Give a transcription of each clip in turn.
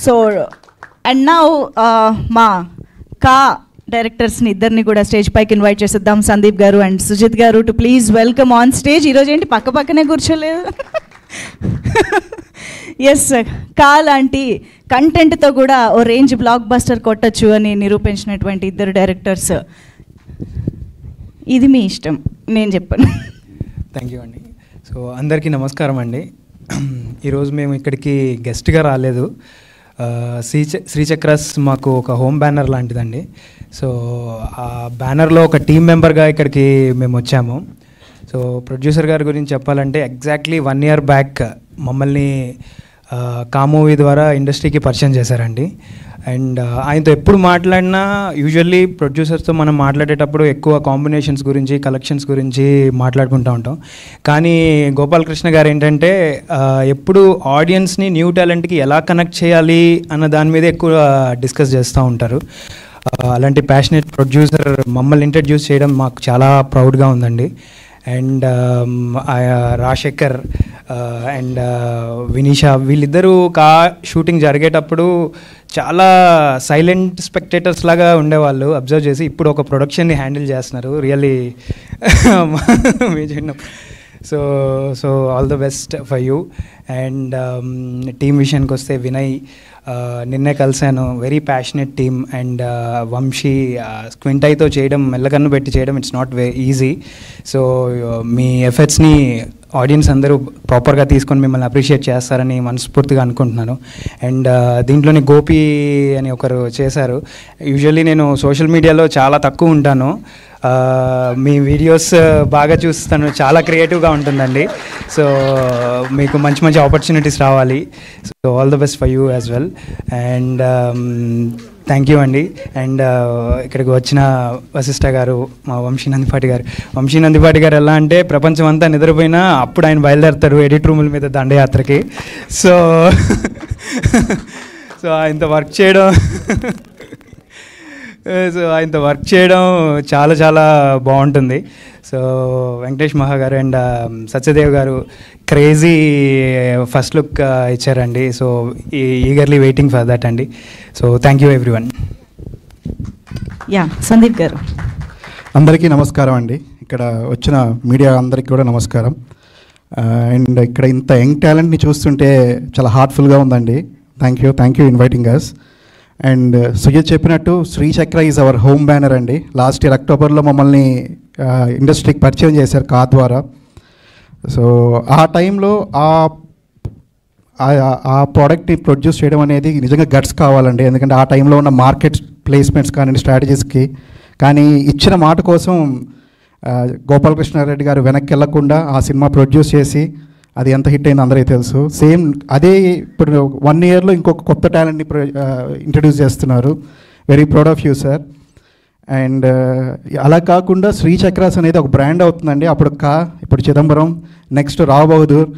So and now మా డైరెక్టర్స్ని ఇద్దరిని కూడా స్టేజ్ పైకి ఇన్వైట్ చేసేద్దాం, సందీప్ గారు అండ్ సుజిత్ గారు, to please welcome on stage. ఈరోజు ఏంటి పక్క పక్కనే కూర్చోలేదు? ఎస్, లాంటి కంటెంట్తో కూడా ఓ రేంజ్ బ్లాక్ బస్టర్ కొట్టచ్చు అని నిరూపించినటువంటి ఇద్దరు డైరెక్టర్స్. ఇది మీ ఇష్టం, నేను చెప్పను. థ్యాంక్ యూ అండి. సో అందరికీ నమస్కారం అండి. ఈరోజు మేము ఇక్కడికి గెస్ట్గా రాలేదు. శ్రీచక్రాస్ మాకు ఒక హోమ్ బ్యానర్ లాంటిదండి. సో ఆ బ్యానర్లో ఒక టీం మెంబర్గా ఇక్కడికి మేము వచ్చాము. సో ప్రొడ్యూసర్ గారి గురించి చెప్పాలంటే ఎగ్జాక్ట్లీ 1 year బ్యాక్ మమ్మల్ని కా మూవీ ద్వారా ఇండస్ట్రీకి పరిచయం చేశారండి. అండ్ ఆయనతో ఎప్పుడు మాట్లాడినా యూజువల్లీ ప్రొడ్యూసర్స్తో మనం మాట్లాడేటప్పుడు ఎక్కువ కాంబినేషన్స్ గురించి, కలెక్షన్స్ గురించి మాట్లాడుకుంటూ ఉంటాం. కానీ గోపాలకృష్ణ గారు ఏంటంటే ఎప్పుడు ఆడియన్స్ని న్యూ టాలెంట్కి ఎలా కనెక్ట్ చేయాలి అన్న దాని మీద ఎక్కువ డిస్కస్ చేస్తూ ఉంటారు. అలాంటి ప్యాషనేట్ ప్రొడ్యూసర్ మమ్మల్ని ఇంట్రడ్యూస్ చేయడం మాకు చాలా ప్రౌడ్గా ఉందండి. అండ్ రాజశేఖర్ అండ్ వినీషా వీళ్ళిద్దరూ షూటింగ్ జరిగేటప్పుడు చాలా సైలెంట్ స్పెక్టేటర్స్ లాగా ఉండేవాళ్ళు అబ్జర్వ్ చేసి. ఇప్పుడు ఒక ప్రొడక్షన్ని హ్యాండిల్ చేస్తున్నారు. Really so so all the best for you. And team విషయానికి వస్తే వినయ్ నిన్నే కలిశాను, very passionate team. And Vamsi స్క్వింటైతో చేయడం, మెల్లకన్ను పెట్టి చేయడం, ఇట్స్ నాట్ ఈజీ. సో మీ ఎఫర్ట్స్ని ఆడియన్స్ అందరూ ప్రాపర్గా తీసుకొని మిమ్మల్ని అప్రిషియేట్ చేస్తారని మనస్ఫూర్తిగా అనుకుంటున్నాను. అండ్ దీంట్లోని గోపి అని ఒకరు చేశారు. యూజువల్లీ నేను సోషల్ మీడియాలో చాలా తక్కువ ఉంటాను, మీ వీడియోస్ బాగా చూస్తాను, చాలా క్రియేటివ్గా ఉంటుందండి. సో మీకు మంచి మంచి ఆపర్చునిటీస్ రావాలి. So all the best for you as well. And thank you అండి. అండ్ ఇక్కడికి వచ్చిన వశిష్ఠ గారు, మా వంశీ నందిపాటి గారు ఎలా అంటే ప్రపంచం అంతా నిద్రపోయినా అప్పుడు ఆయన బయలుదేరుతారు ఎడిట్ రూముల మీద దండయాత్రకి. సో సో ఆయనతో వర్క్ చేయడం చాలా చాలా బాగుంటుంది. సో వెంకటేష్ మహా గారు అండ్ సత్యదేవ్ గారు క్రేజీ ఫస్ట్ లుక్ ఇచ్చారండి. So eagerly waiting for that అండి. So thank you everyone. Yeah, Sandeep గారు. అందరికీ నమస్కారం అండి. ఇక్కడ వచ్చిన మీడియా అందరికీ కూడా నమస్కారం. అండ్ ఇక్కడ ఇంత యంగ్ టాలెంట్ని చూస్తుంటే చాలా హార్ట్ఫుల్గా ఉందండి. Thank you inviting us. And Sujith చెప్పినట్టు Srichakra is our home banner అండి. లాస్ట్ ఇయర్ అక్టోబర్లో మమ్మల్ని ఇండస్ట్రీకి పరిచయం చేశారు కా ద్వారా. సో ఆ టైంలో ఆ ప్రోడక్ట్ని ప్రొడ్యూస్ చేయడం అనేది నిజంగా గట్స్ కావాలండి. ఎందుకంటే ఆ టైంలో ఉన్న మార్కెట్ ప్లేస్మెంట్స్ కానీ స్ట్రాటజీస్కి కానీ ఇచ్చిన మాట కోసం గోపాలకృష్ణారెడ్డి గారు వెనక్కి వెళ్లకుండా ఆ సినిమా ప్రొడ్యూస్ చేసి అది ఎంత హిట్ అయిందో అందరికీ తెలుసు. సేమ్ అదే ఇప్పుడు 1 yearలో ఇంకొక కొత్త టాలెంట్ని ఇంట్రడ్యూస్ చేస్తున్నారు. Very proud of you sir. And అలా కాకుండా శ్రీచక్రాస్ అనేది ఒక బ్రాండ్ అవుతుందండి. ఇప్పుడు చిదంబరం, నెక్స్ట్ రావ్ బహదూర్.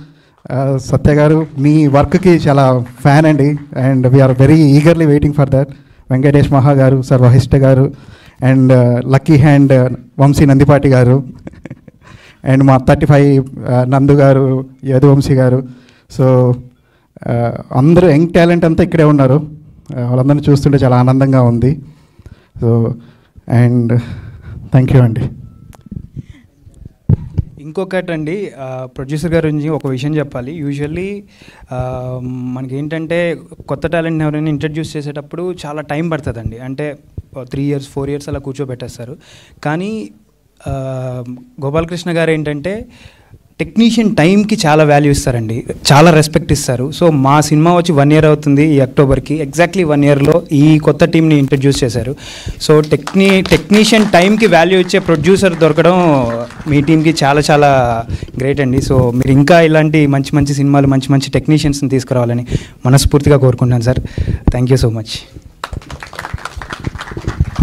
సత్య గారు మీ వర్క్కి చాలా ఫ్యాన్ అండి. And we are very eagerly waiting for that. Venkatesh Maha గారు, సార్ వశిష్ఠ గారు, and lucky hand Vamsi Nandipati గారు, అండ్ మా 35 నందు గారు, యదువంశీ గారు. సో అందరూ యంగ్ టాలెంట్ అంతా ఇక్కడే ఉన్నారు. వాళ్ళందరినీ చూస్తుంటే చాలా ఆనందంగా ఉంది. సో అండ్ థ్యాంక్ యూ అండి. ఇంకొకటండి, ప్రొడ్యూసర్ గారి గురించి ఒక విషయం చెప్పాలి. యూజువల్లీ మనకి ఏంటంటే కొత్త టాలెంట్ని ఎవరైనా ఇంట్రడ్యూస్ చేసేటప్పుడు చాలా టైం పడుతుందండి. అంటే 3 years 4 years అలా కూర్చోబెట్టేస్తారు. కానీ గోపాలకృష్ణ గారు ఏంటంటే టెక్నీషియన్ టైంకి చాలా వాల్యూ ఇస్తారండి, చాలా రెస్పెక్ట్ ఇస్తారు. సో మా సినిమా వచ్చి 1 year అవుతుంది ఈ అక్టోబర్కి. ఎగ్జాక్ట్లీ 1 yearలో ఈ కొత్త టీంని ఇంట్రడ్యూస్ చేశారు. సో టెక్నీషియన్ టైంకి వాల్యూ ఇచ్చే ప్రొడ్యూసర్ దొరకడం మీ టీంకి చాలా చాలా గ్రేట్ అండి. సో మీరు ఇంకా ఇలాంటి మంచి మంచి సినిమాలు, మంచి మంచి టెక్నీషియన్స్ని తీసుకురావాలని మనస్ఫూర్తిగా కోరుకుంటున్నాను sir. Thank you so much.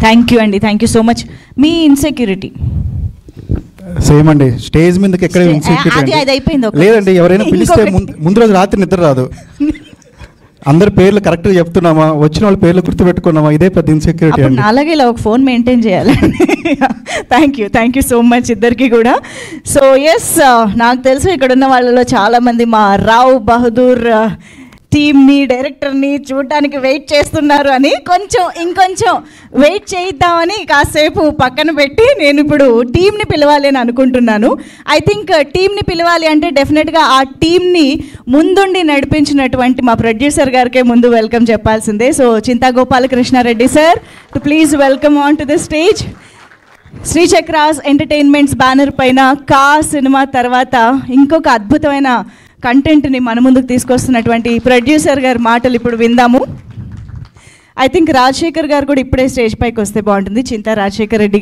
Thank you అండి, థ్యాంక్ యూ సో మచ్. మీ ఇన్సెక్యూరిటీ సేమ్ అండి. స్టేజ్ మీదకి ఎక్కడ లేదండి. ఎవరైనా పిలిస్తే ముందు రోజు రాత్రి నిద్ర రాదు. అందరి పేర్లు కరెక్ట్గా చెప్తున్నామా, వచ్చిన వాళ్ళ పేర్లు గుర్తుపెట్టుకున్నామా, ఇదే పెద్ద ఇన్సెక్యూరిటీ అండి. అలాగే ఇలా ఒక ఫోన్ మెయింటైన్ చేయాలండి. థ్యాంక్ యూ సో మచ్ ఇద్దరికి కూడా. సో ఎస్, నాకు తెలుసు ఇక్కడ ఉన్న వాళ్ళలో చాలామంది మా రావ్ బహదూర్ టీమ్ని డైరెక్టర్ని చూడటానికి వెయిట్ చేస్తున్నారు అని ఇంకొంచెం వెయిట్ చేయిద్దామని కాసేపు పక్కన పెట్టి నేను ఇప్పుడు టీంని పిలవాలి అని అనుకుంటున్నాను. ఐ థింక్ టీంని పిలవాలి అంటే డెఫినెట్గా ఆ టీంని ముందుండి నడిపించినటువంటి మా ప్రొడ్యూసర్ గారికే ముందు వెల్కమ్ చెప్పాల్సిందే. So Chinta Gopalakrishna Reddy sir to please welcome on to the stage. Srichakras entertainments banner పైన కా సినిమా తర్వాత ఇంకొక అద్భుతమైన కంటెంట్ని మన ముందుకు తీసుకొస్తున్నటువంటి ప్రొడ్యూసర్ గారి మాటలు ఇప్పుడు విందాము. ఐ థింక్ రాజశేఖర్ గారు కూడా ఇప్పుడే స్టేజ్ పైకి వస్తే బాగుంటుంది. చింతా రాజశేఖర్ రెడ్డి